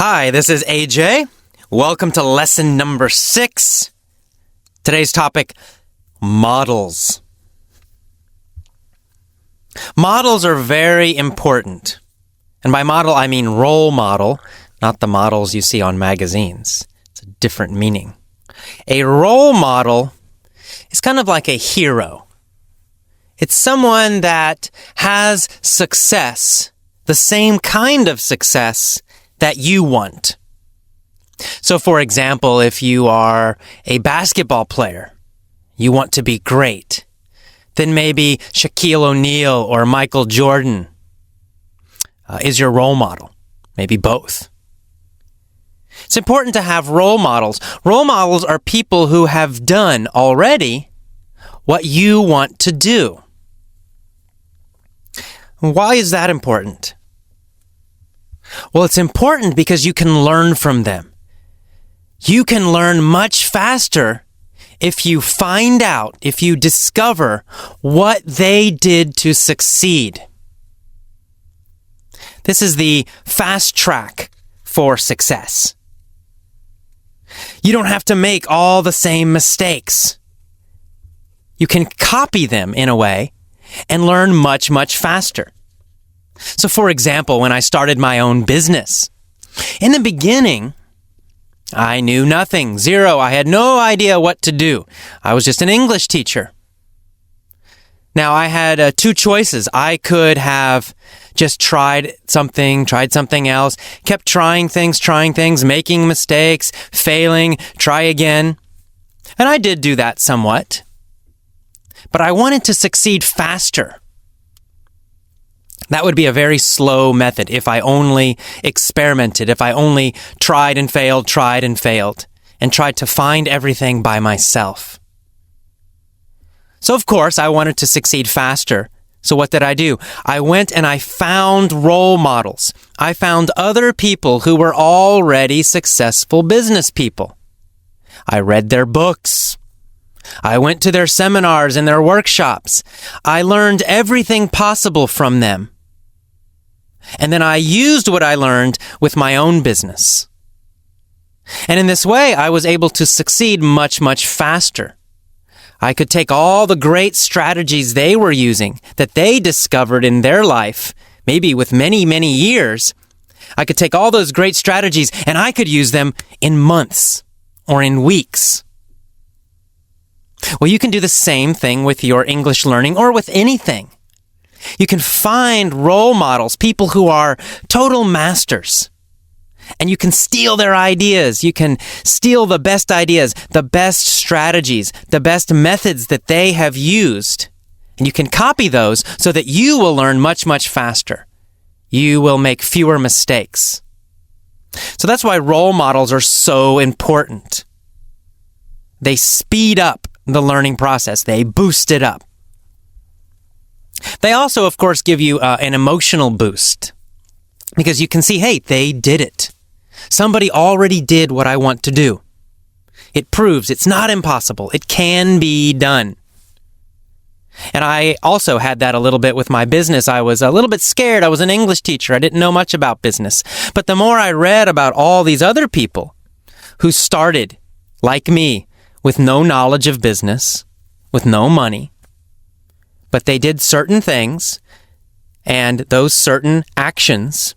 Hi, this is AJ. Welcome to lesson number 6. Today's topic, models. Models are very important. And by model, I mean role model, not the models you see on magazines. It's a different meaning. A role model is kind of like a hero. It's someone that has success, the same kind of success that you want. So for example, if you are a basketball player, you want to be great, then maybe Shaquille O'Neal or Michael Jordan is your role model. Maybe both. It's important to have role models. Role models are people who have done already what you want to do. Why is that important? Well, it's important because you can learn from them. You can learn much faster if you find out, if you discover what they did to succeed. This is the fast track for success. You don't have to make all the same mistakes. You can copy them in a way and learn much, much faster. So for example, when I started my own business, in the beginning, I knew nothing, zero. I had no idea what to do. I was just an English teacher. Now I had two choices. I could have just tried something else, kept trying things, making mistakes, failing, try again. And I did do that somewhat. But I wanted to succeed faster. That would be a very slow method if I only experimented, if I only tried and failed, and tried to find everything by myself. So of course, I wanted to succeed faster. So what did I do? I went and I found role models. I found other people who were already successful business people. I read their books. I went to their seminars and their workshops. I learned everything possible from them. And then I used what I learned with my own business. And in this way, I was able to succeed much, much faster. I could take all the great strategies they were using that they discovered in their life, maybe with many, many years. I could take all those great strategies and I could use them in months or in weeks. Well, you can do the same thing with your English learning or with anything. You can find role models, people who are total masters, and you can steal their ideas. You can steal the best ideas, the best strategies, the best methods that they have used, and you can copy those so that you will learn much, much faster. You will make fewer mistakes. So that's why role models are so important. They speed up the learning process. They boost it up. They also, of course, give you an emotional boost because you can see, hey, they did it. Somebody already did what I want to do. It proves it's not impossible. It can be done. And I also had that a little bit with my business. I was a little bit scared. I was an English teacher. I didn't know much about business. But the more I read about all these other people who started, like me, with no knowledge of business, with no money, but they did certain things, and those certain actions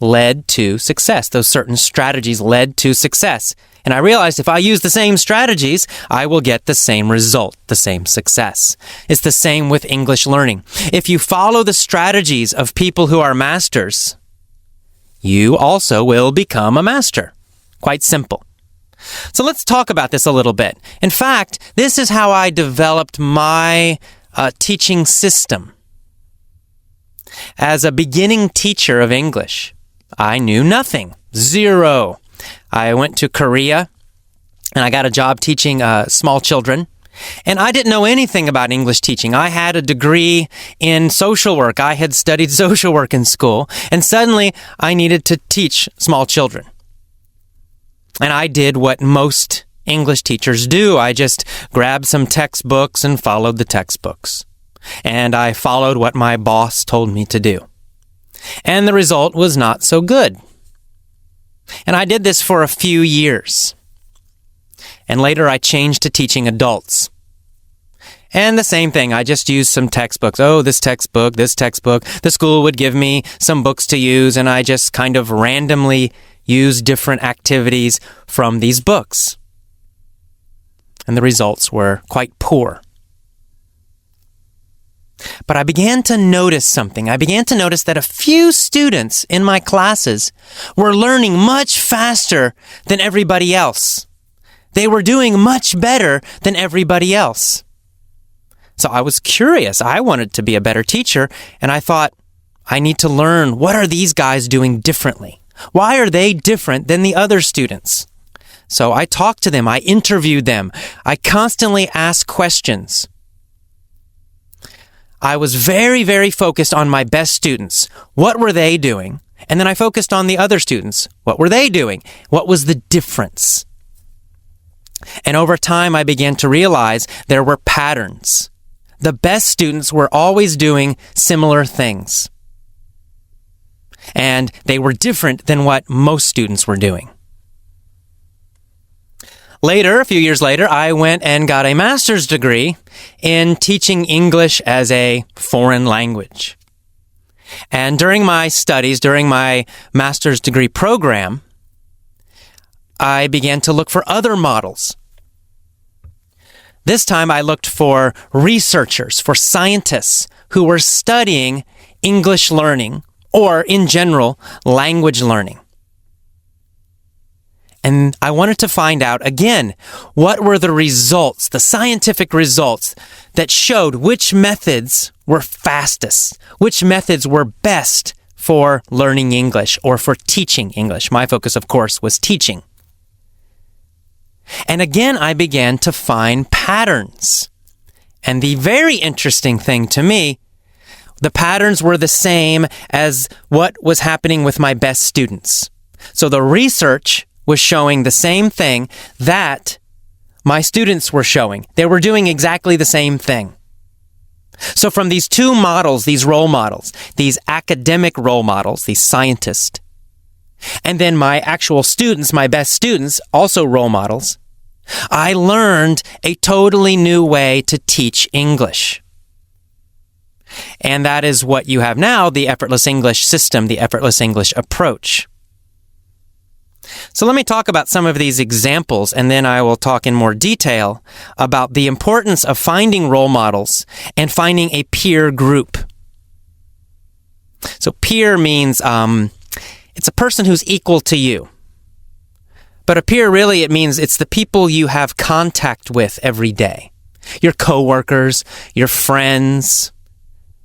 led to success. Those certain strategies led to success. And I realized if I use the same strategies, I will get the same result, the same success. It's the same with English learning. If you follow the strategies of people who are masters, you also will become a master. Quite simple. So let's talk about this a little bit. In fact, this is how I developed my teaching system. As a beginning teacher of English, I knew nothing. Zero. I went to Korea and I got a job teaching small children. And I didn't know anything about English teaching. I had a degree in social work. I had studied social work in school. And suddenly I needed to teach small children. And I did what most English teachers do. I just grabbed some textbooks and followed the textbooks. And I followed what my boss told me to do. And the result was not so good. And I did this for a few years. And later I changed to teaching adults. And the same thing, I just used some textbooks. Oh, this textbook. The school would give me some books to use, and I just kind of randomly used different activities from these books. And the results were quite poor. But I began to notice something. I began to notice that a few students in my classes were learning much faster than everybody else. They were doing much better than everybody else. So I was curious. I wanted to be a better teacher, and I thought, I need to learn, what are these guys doing differently? Why are they different than the other students? So I talked to them. I interviewed them. I constantly asked questions. I was very, very focused on my best students. What were they doing? And then I focused on the other students. What were they doing? What was the difference? And over time, I began to realize there were patterns. The best students were always doing similar things. And they were different than what most students were doing. Later, a few years later, I went and got a master's degree in teaching English as a foreign language. And during my studies, during my master's degree program, I began to look for other models. This time I looked for researchers, for scientists who were studying English learning, or in general, language learning. And I wanted to find out, again, what were the results, the scientific results that showed which methods were fastest, which methods were best for learning English or for teaching English. My focus, of course, was teaching. And again, I began to find patterns. And the very interesting thing to me, the patterns were the same as what was happening with my best students. So the research was showing the same thing that my students were showing. They were doing exactly the same thing. So from these two models, these role models, these academic role models, these scientists, and then my actual students, my best students, also role models, I learned a totally new way to teach English. And that is what you have now, the effortless English system, the effortless English approach. So let me talk about some of these examples, and then I will talk in more detail about the importance of finding role models and finding a peer group. So peer means it's a person who's equal to you. But a peer, really, it means it's the people you have contact with every day. Your coworkers, your friends,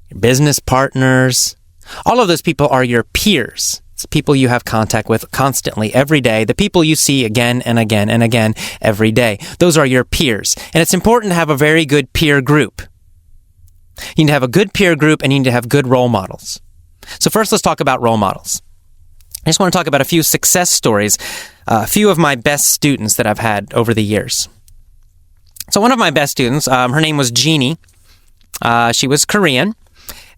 your business partners. All of those people are your peers. It's people you have contact with constantly every day, the people you see again and again and again every day. Those are your peers. And it's important to have a very good peer group. You need to have a good peer group and you need to have good role models. So first, let's talk about role models. I just want to talk about a few success stories, a few of my best students that I've had over the years. So one of my best students, her name was Jeannie. She was Korean,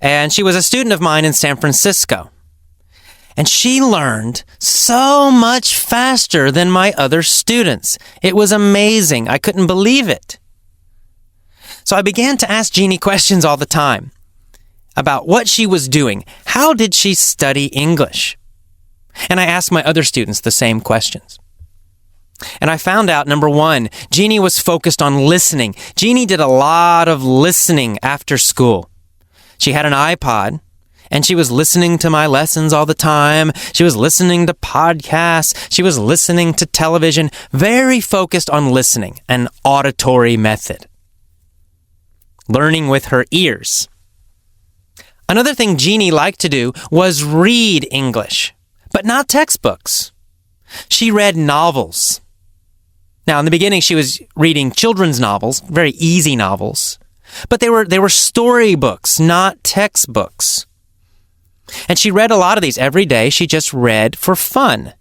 and she was a student of mine in San Francisco. And she learned so much faster than my other students. It was amazing. I couldn't believe it. So I began to ask Jeannie questions all the time about what she was doing. How did she study English? And I asked my other students the same questions. And I found out, number one, Jeannie was focused on listening. Jeannie did a lot of listening after school. She had an iPod, and she was listening to my lessons all the time. She was listening to podcasts. She was listening to television. Very focused on listening, an auditory method. Learning with her ears. Another thing Jeannie liked to do was read English, but not textbooks. She read novels. Now, in the beginning, she was reading children's novels, very easy novels, but they were storybooks, not textbooks. And she read a lot of these every day. She just read for fun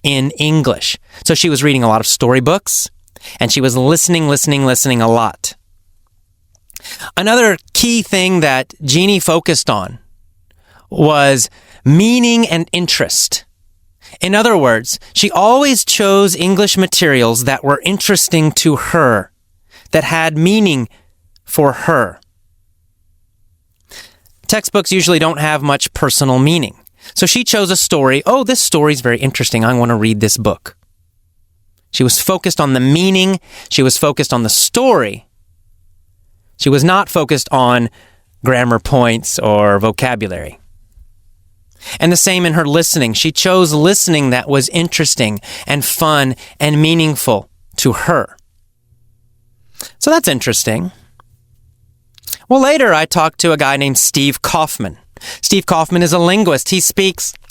in English. So she was reading a lot of storybooks, and she was listening a lot. Another key thing that Jeannie focused on was meaning and interest. In other words, she always chose English materials that were interesting to her, that had meaning for her. Textbooks usually don't have much personal meaning. So she chose a story. Oh, this story is very interesting. I want to read this book. She was focused on the meaning. She was focused on the story. She was not focused on grammar points or vocabulary. And the same in her listening. She chose listening that was interesting and fun and meaningful to her. So that's interesting. Well, later I talked to a guy named Steve Kaufman. Steve Kaufman is a linguist.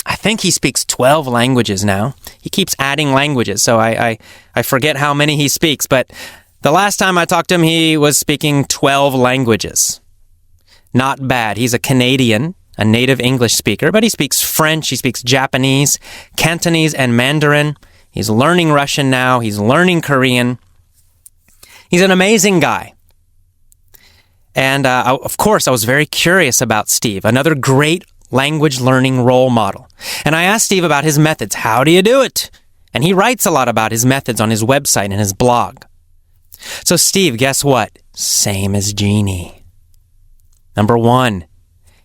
I think he speaks 12 languages now. He keeps adding languages, so I forget how many he speaks. But the last time I talked to him, he was speaking 12 languages. Not bad. He's a Canadian, a native English speaker, but he speaks French, he speaks Japanese, Cantonese, and Mandarin. He's learning Russian now. He's learning Korean. He's an amazing guy. And of course, I was very curious about Steve, another great language learning role model. And I asked Steve about his methods. How do you do it? And he writes a lot about his methods on his website and his blog. So Steve, guess what? Same as Jeannie. Number one,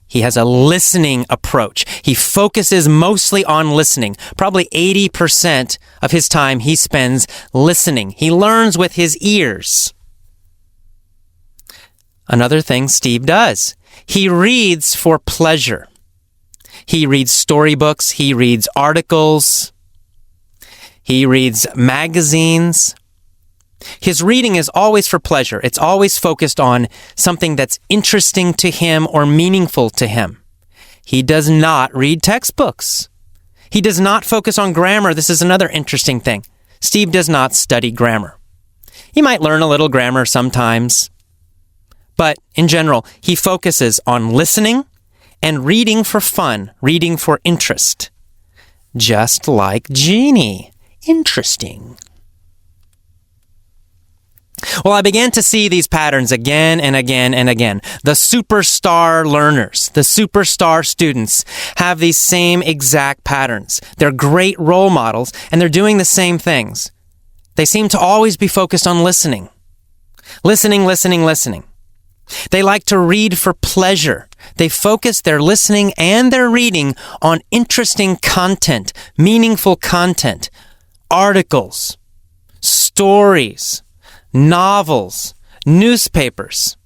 he has a listening approach. He focuses mostly on listening. Probably 80% of his time he spends listening. He learns with his ears. Another thing Steve does, he reads for pleasure. He reads storybooks, he reads articles, he reads magazines. His reading is always for pleasure. It's always focused on something that's interesting to him or meaningful to him. He does not read textbooks. He does not focus on grammar. This is another interesting thing. Steve does not study grammar. He might learn a little grammar sometimes, but in general, he focuses on listening and reading for fun, reading for interest. Just like Jeannie. Interesting. Well, I began to see these patterns again and again and again. The superstar learners, the superstar students have these same exact patterns. They're great role models, and they're doing the same things. They seem to always be focused on listening. Listening. They like to read for pleasure. They focus their listening and their reading on interesting content, meaningful content, articles, stories, novels, newspapers.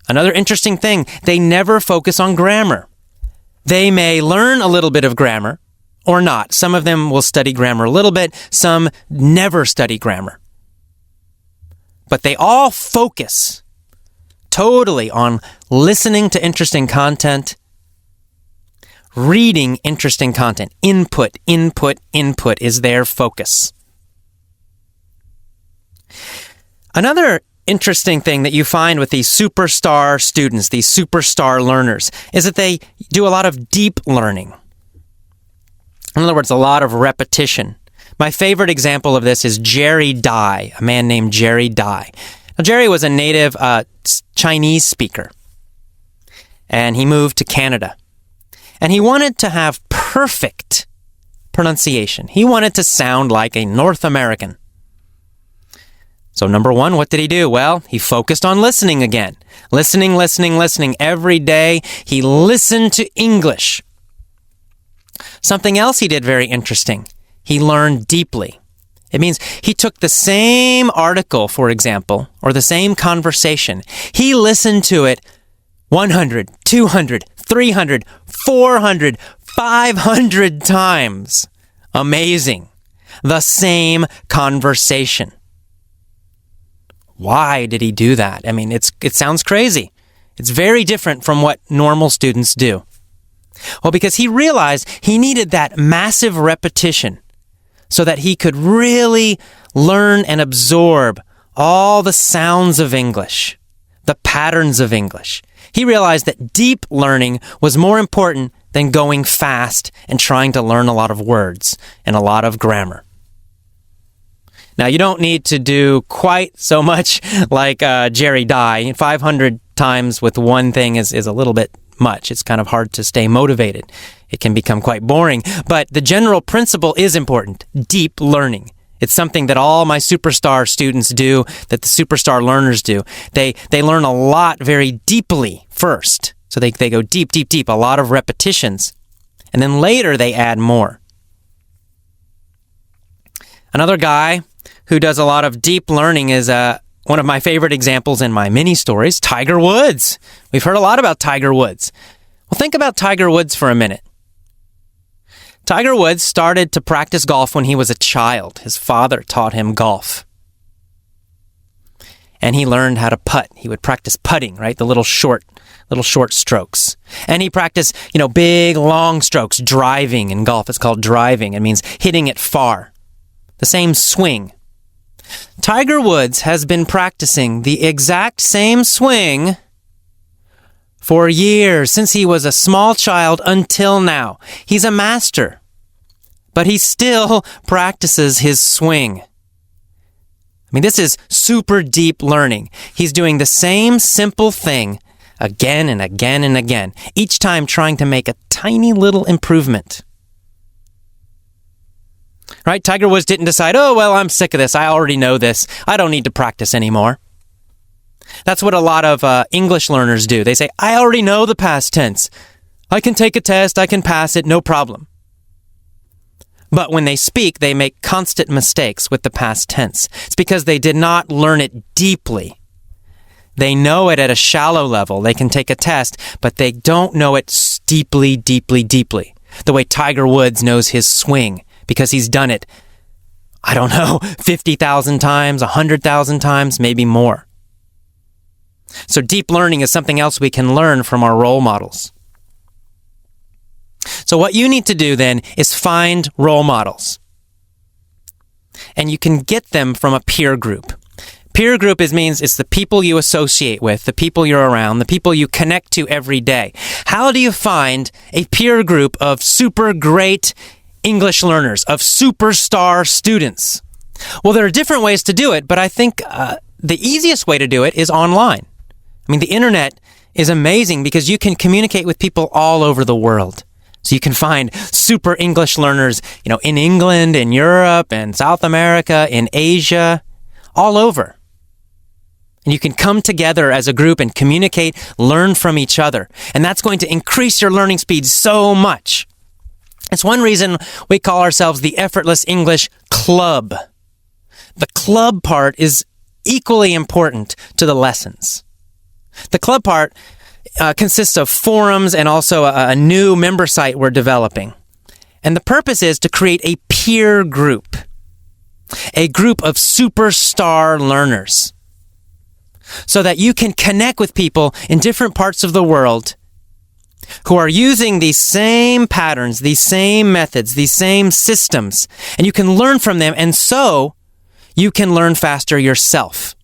Another interesting thing, they never focus on grammar. They may learn a little bit of grammar or not. Some of them will study grammar a little bit. Some never study grammar. But they all focus totally on listening to interesting content, reading interesting content. Input is their focus. Another interesting thing that you find with these superstar students, these superstar learners, is that they do a lot of deep learning. In other words, a lot of repetition. My favorite example of this is Jerry Dai, a man named Jerry Dai. Now, Jerry was a native Chinese speaker, and he moved to Canada. And he wanted to have perfect pronunciation. He wanted to sound like a North American. So number one, what did he do? Well, he focused on listening again. Listening. Every day, he listened to English. Something else he did very interesting. He learned deeply. It means he took the same article, for example, or the same conversation. He listened to it 100, 200, 300, 400, 500 times. Amazing. The same conversation. Why did he do that? I mean, it sounds crazy. It's very different from what normal students do. Well, because he realized he needed that massive repetition so that he could really learn and absorb all the sounds of English, the patterns of English. He realized that deep learning was more important than going fast and trying to learn a lot of words and a lot of grammar. Now, you don't need to do quite so much like Jerry Dai. 500 times with one thing is a little bit much. It's kind of hard to stay motivated. It can become quite boring. But the general principle is important. Deep learning. It's something that all my superstar students do, that the superstar learners do. They learn a lot very deeply first. So they go deep, deep, deep, a lot of repetitions. And then later they add more. Another guy who does a lot of deep learning is one of my favorite examples in my mini stories, Tiger Woods. We've heard a lot about Tiger Woods. Well, think about Tiger Woods for a minute. Tiger Woods started to practice golf when he was a child. His father taught him golf. And he learned how to putt. He would practice putting, right? The little short strokes. And he practiced, big, long strokes, driving in golf. It's called driving. It means hitting it far. The same swing. Tiger Woods has been practicing the exact same swing for years, since he was a small child until now. He's a master, but he still practices his swing. I mean, this is super deep learning. He's doing the same simple thing again and again and again, each time trying to make a tiny little improvement. Right? Tiger Woods didn't decide, I'm sick of this. I already know this. I don't need to practice anymore. That's what a lot of English learners do. They say, I already know the past tense. I can take a test. I can pass it. No problem. But when they speak, they make constant mistakes with the past tense. It's because they did not learn it deeply. They know it at a shallow level. They can take a test, but they don't know it deeply, deeply, deeply. The way Tiger Woods knows his swing, because he's done it, 50,000 times, 100,000 times, maybe more. So deep learning is something else we can learn from our role models. So what you need to do then is find role models. And you can get them from a peer group. Peer group means it's the people you associate with, the people you're around, the people you connect to every day. How do you find a peer group of super great English learners, of superstar students? Well, there are different ways to do it, but I think the easiest way to do it is online. I mean, the internet is amazing because you can communicate with people all over the world. So you can find super English learners, in England, in Europe, in South America, in Asia, all over. And you can come together as a group and communicate, learn from each other. And that's going to increase your learning speed so much. It's one reason we call ourselves the Effortless English Club. The club part is equally important to the lessons. The club part consists of forums and also a new member site we're developing. And the purpose is to create a peer group, a group of superstar learners, so that you can connect with people in different parts of the world who are using these same patterns, these same methods, these same systems, and you can learn from them, and so you can learn faster yourself.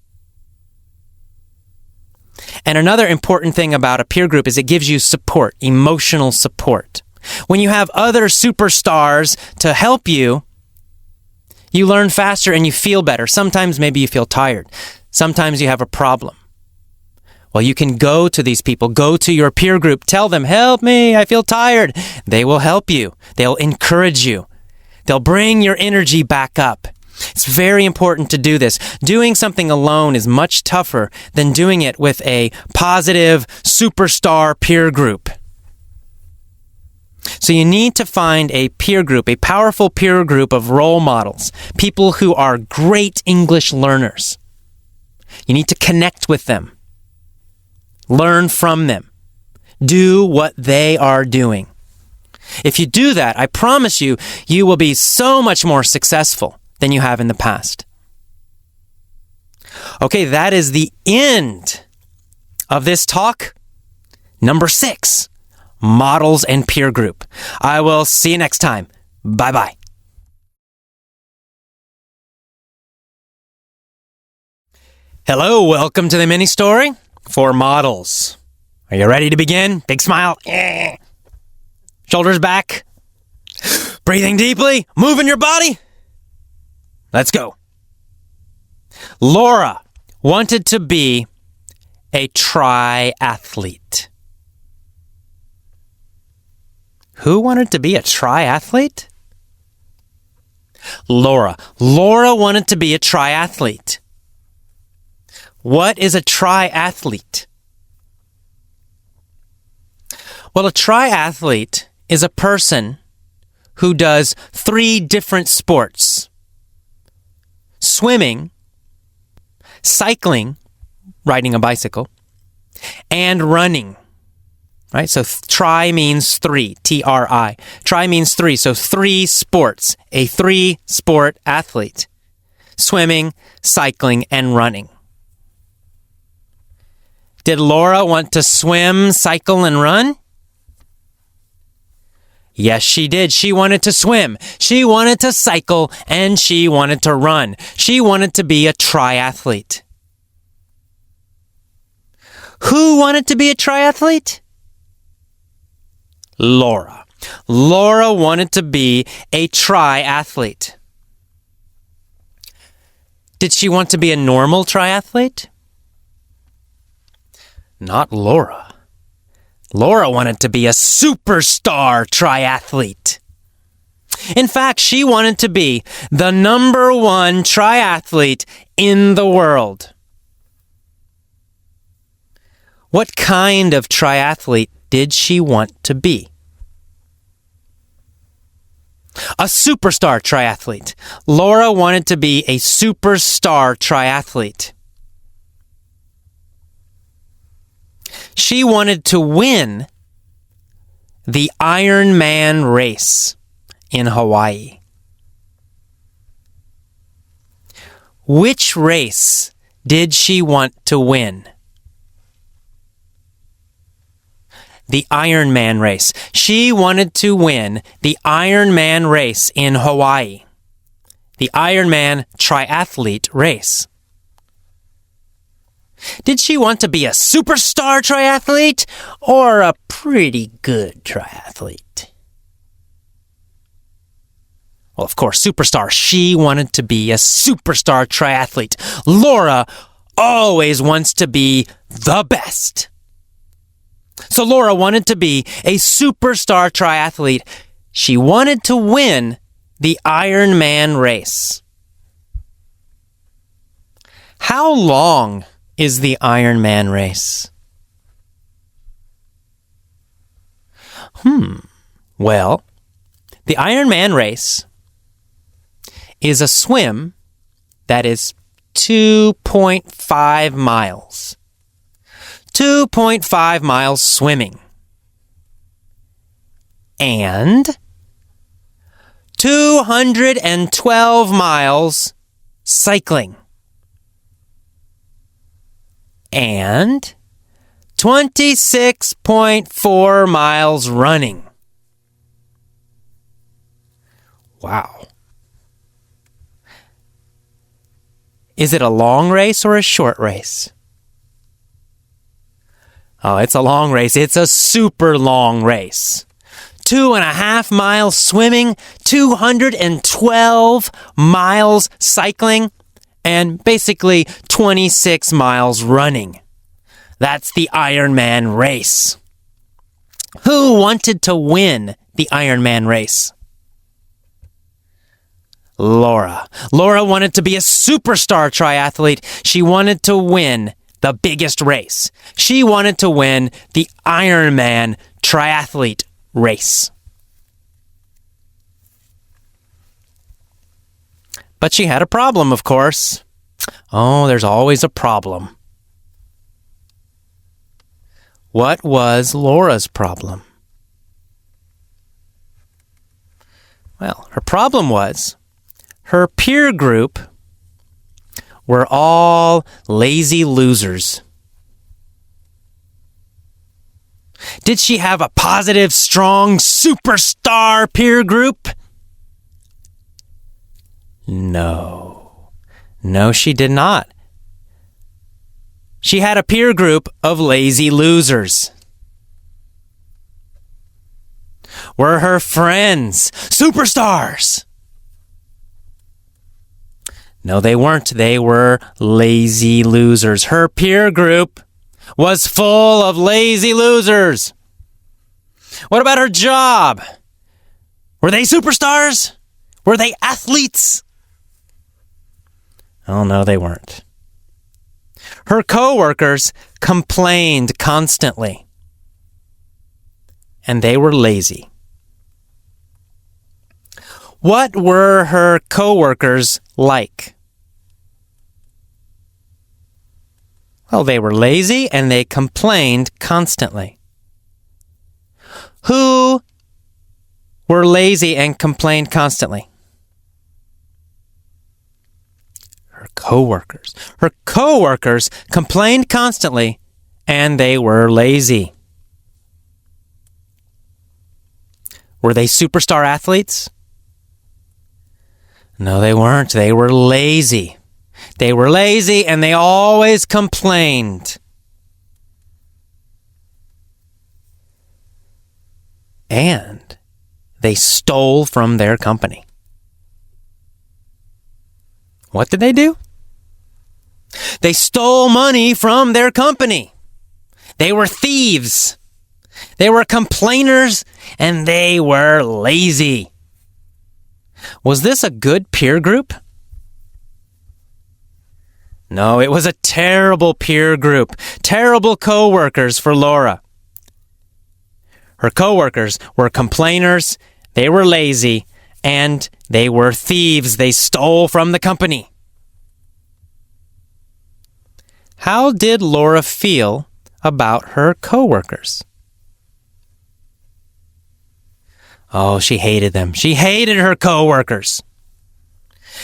And another important thing about a peer group is it gives you support, emotional support. When you have other superstars to help you, you learn faster and you feel better. Sometimes maybe you feel tired. Sometimes you have a problem. Well, you can go to these people, go to your peer group, tell them, help me, I feel tired. They will help you. They'll encourage you. They'll bring your energy back up. It's very important to do this. Doing something alone is much tougher than doing it with a positive superstar peer group. So you need to find a peer group, a powerful peer group of role models, people who are great English learners. You need to connect with them. Learn from them. Do what they are doing. If you do that, I promise you, you will be so much more successful than you have in the past. Okay, that is the end of this talk. Number 6, models and peer group. I will see you next time. Bye-bye. Hello, welcome to the mini story for models. Are you ready to begin? Big smile. Shoulders back. Breathing deeply. Moving your body. Let's go. Laura wanted to be a triathlete. Who wanted to be a triathlete? Laura. Laura wanted to be a triathlete. What is a triathlete? Well, a triathlete is a person who does 3 different sports: swimming, cycling, riding a bicycle, and running. Right? So tri means 3, T-R-I. Tri means 3, so 3 sports. A 3-sport athlete. Swimming, cycling, and running. Did Laura want to swim, cycle, and run? Yes, she did. She wanted to swim. She wanted to cycle, and she wanted to run. She wanted to be a triathlete. Who wanted to be a triathlete? Laura. Laura wanted to be a triathlete. Did she want to be a normal triathlete? Not Laura. Laura wanted to be a superstar triathlete. In fact, she wanted to be the number 1 triathlete in the world. What kind of triathlete did she want to be? A superstar triathlete. Laura wanted to be a superstar triathlete. She wanted to win the Ironman race in Hawaii. Which race did she want to win? The Ironman race. She wanted to win the Ironman race in Hawaii. The Ironman triathlete race. Did she want to be a superstar triathlete or a pretty good triathlete? Well, of course, superstar. She wanted to be a superstar triathlete. Laura always wants to be the best. So Laura wanted to be a superstar triathlete. She wanted to win the Ironman race. How long is the Ironman race? Well, the Ironman race is a swim that is 2.5 miles. 2.5 miles swimming. And 212 miles cycling. And 26.4 miles running. Wow. Is it a long race or a short race? Oh, it's a long race. It's a super long race. 2.5 miles swimming, 212 miles cycling, and basically 26 miles running. That's the Ironman race. Who wanted to win the Ironman race? Laura. Laura wanted to be a superstar triathlete. She wanted to win the biggest race. She wanted to win the Ironman triathlete race. But she had a problem, of course. Oh, there's always a problem. What was Laura's problem? Well, her problem was her peer group were all lazy losers. Did she have a positive, strong, superstar peer group? No. No, she did not. She had a peer group of lazy losers. Were her friends superstars? No, they weren't. They were lazy losers. Her peer group was full of lazy losers. What about her job? Were they superstars? Were they athletes? Oh, no, they weren't. Her coworkers complained constantly, and they were lazy. What were her coworkers like? Well, they were lazy and they complained constantly. Who were lazy and complained constantly? Her coworkers. Her coworkers complained constantly and they were lazy. Were they superstar athletes? No, they weren't. They were lazy. They were lazy and they always complained. And they stole from their company. What did they do? They stole money from their company. They were thieves. They were complainers and they were lazy. Was this a good peer group? No, it was a terrible peer group. Terrible coworkers for Laura. Her coworkers were complainers, they were lazy, and they were thieves. They stole from the company. How did Laura feel about her coworkers? Oh, she hated them. She hated her coworkers.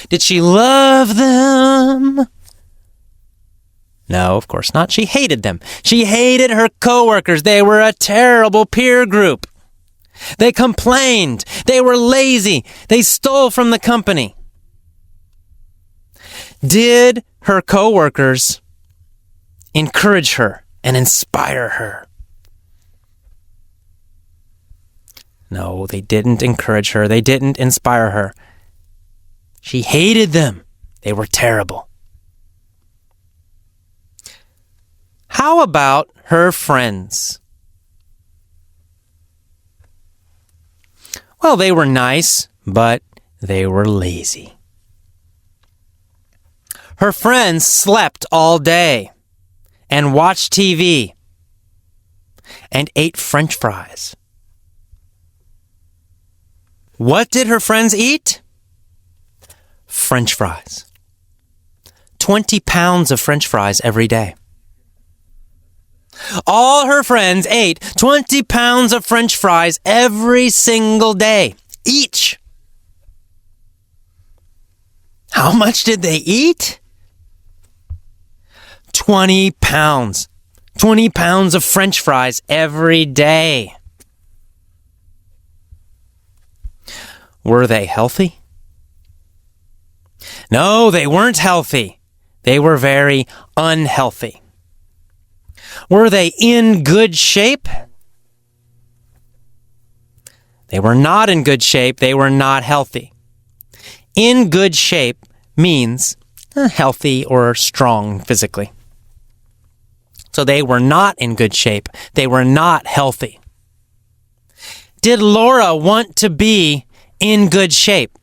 Did she love them? No, of course not. She hated them. She hated her coworkers. They were a terrible peer group. They complained. They were lazy. They stole from the company. Did her coworkers encourage her and inspire her? No, they didn't encourage her. They didn't inspire her. She hated them. They were terrible. How about her friends? Well, they were nice, but they were lazy. Her friends slept all day and watched TV and ate French fries. What did her friends eat? French fries. 20 pounds of French fries every day. All her friends ate 20 pounds of French fries every single day, each. How much did they eat? 20 pounds. 20 pounds of French fries every day. Were they healthy? No, they weren't healthy. They were very unhealthy. Were they in good shape? They were not in good shape. They were not healthy. In good shape means healthy or strong physically. So they were not in good shape. They were not healthy. Did Laura want to be in good shape?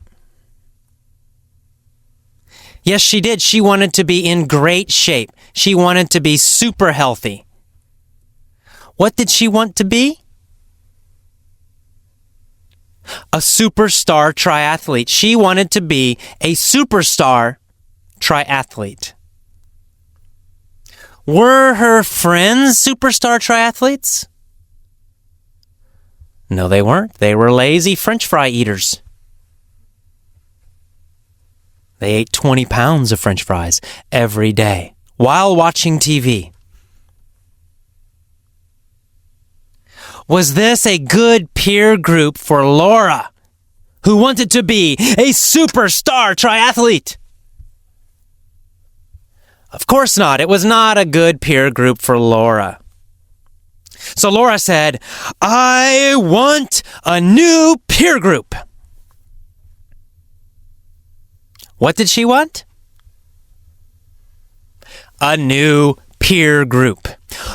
Yes, she did. She wanted to be in great shape. She wanted to be super healthy. What did she want to be? A superstar triathlete. She wanted to be a superstar triathlete. Were her friends superstar triathletes? No, they weren't. They were lazy French fry eaters. They ate 20 pounds of French fries every day while watching TV. Was this a good peer group for Laura, who wanted to be a superstar triathlete? Of course not. It was not a good peer group for Laura. So Laura said, I want a new peer group. What did she want? A new peer group.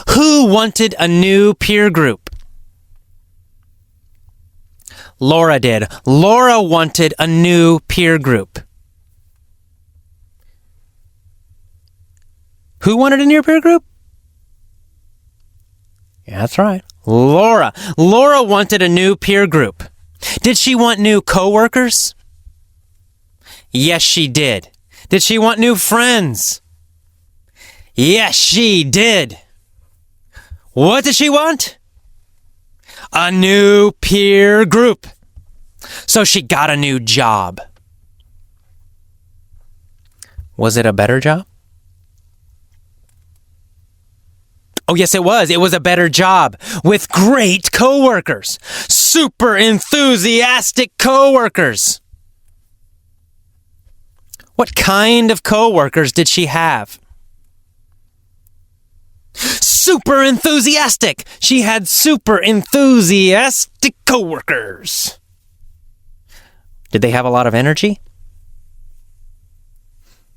Who wanted a new peer group? Laura did. Laura wanted a new peer group. Who wanted a new peer group? Yeah, that's right. Laura. Laura wanted a new peer group. Did she want new coworkers? Yes, she did. Did she want new friends? Yes, she did. What did she want? A new peer group. So she got a new job. Was it a better job? Oh, yes, it was. It was a better job with great coworkers. Super enthusiastic coworkers. What kind of coworkers did she have? Super enthusiastic. She had super enthusiastic coworkers. Did they have a lot of energy?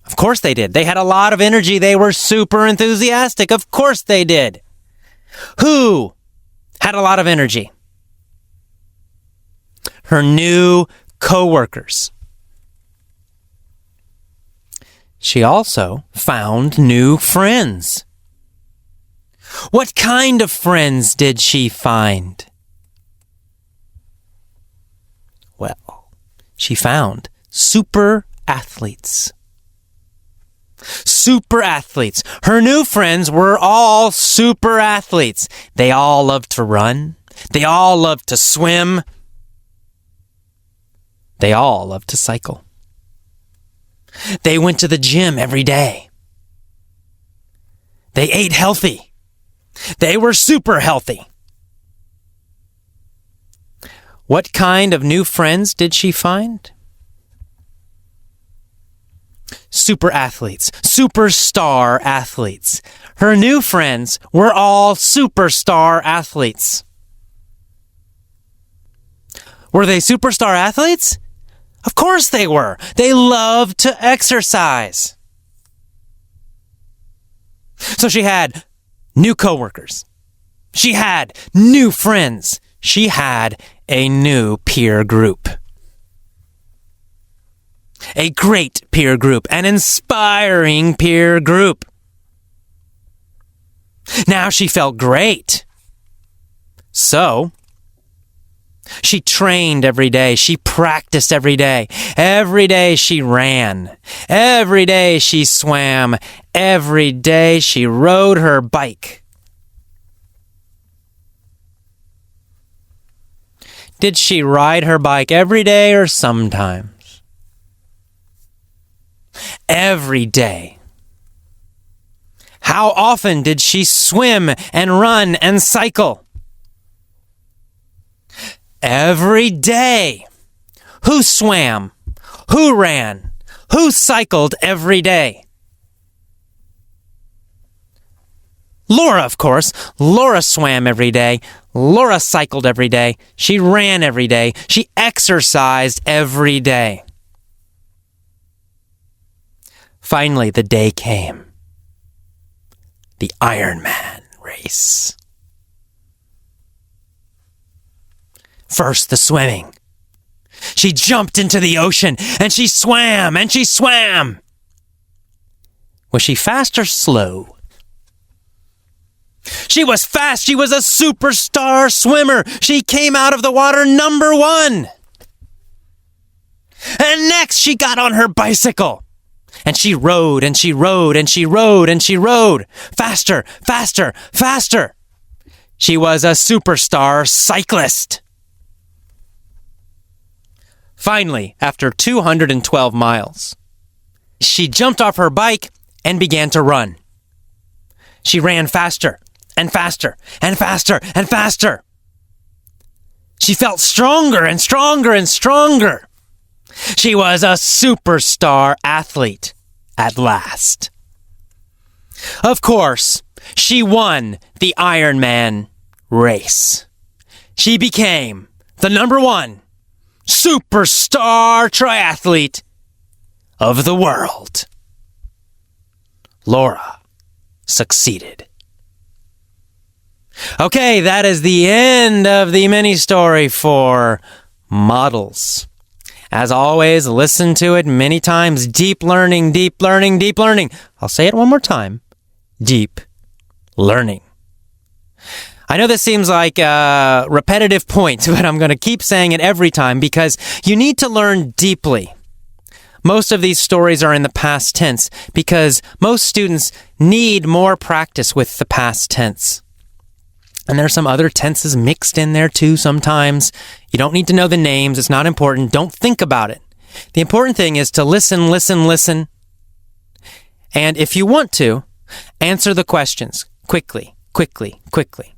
Of course they did. They had a lot of energy. They were super enthusiastic. Of course they did. Who had a lot of energy? Her new coworkers. She also found new friends. What kind of friends did she find? Well, she found super athletes. Super athletes. Her new friends were all super athletes. They all loved to run. They all loved to swim. They all loved to cycle. They went to the gym every day. They ate healthy. They were super healthy. What kind of new friends did she find? Super athletes, superstar athletes. Her new friends were all superstar athletes. Were they superstar athletes? Of course they were. They loved to exercise. So she had new coworkers. She had new friends. She had a new peer group. A great peer group, an inspiring peer group. Now she felt great. So, she trained every day. She practiced every day. Every day she ran. Every day she swam. Every day she rode her bike. Did she ride her bike every day or sometimes? Every day. How often did she swim and run and cycle? Every day. Who swam? Who ran? Who cycled every day? Laura, of course. Laura swam every day. Laura cycled every day. She ran every day. She exercised every day. Finally, the day came. The Ironman race. First, the swimming. She jumped into the ocean, and she swam, and she swam. Was she fast or slow? She was fast. She was a superstar swimmer. She came out of the water number 1. And next, she got on her bicycle. And she rode, and she rode, and she rode, and she rode. Faster, faster, faster. She was a superstar cyclist. Finally, after 212 miles, she jumped off her bike and began to run. She ran faster and faster and faster and faster. She felt stronger and stronger and stronger. She was a superstar athlete at last. Of course, she won the Ironman race. She became the number 1 superstar triathlete of the world. Laura succeeded. Okay, that is the end of the mini story for models. As always, listen to it many times. Deep learning, deep learning, deep learning. I'll say it one more time. Deep learning. I know this seems like a repetitive point, but I'm going to keep saying it every time because you need to learn deeply. Most of these stories are in the past tense because most students need more practice with the past tense. And there's some other tenses mixed in there too sometimes. You don't need to know the names. It's not important. Don't think about it. The important thing is to listen, listen, listen. And if you want to, answer the questions quickly, quickly, quickly.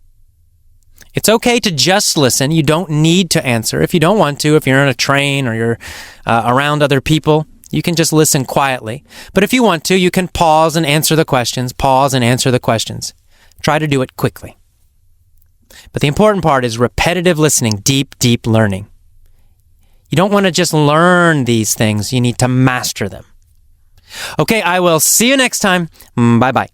It's okay to just listen. You don't need to answer. If you don't want to, if you're on a train or you're around other people, you can just listen quietly. But if you want to, you can pause and answer the questions. Pause and answer the questions. Try to do it quickly. But the important part is repetitive listening, deep, deep learning. You don't want to just learn these things. You need to master them. Okay, I will see you next time. Bye-bye.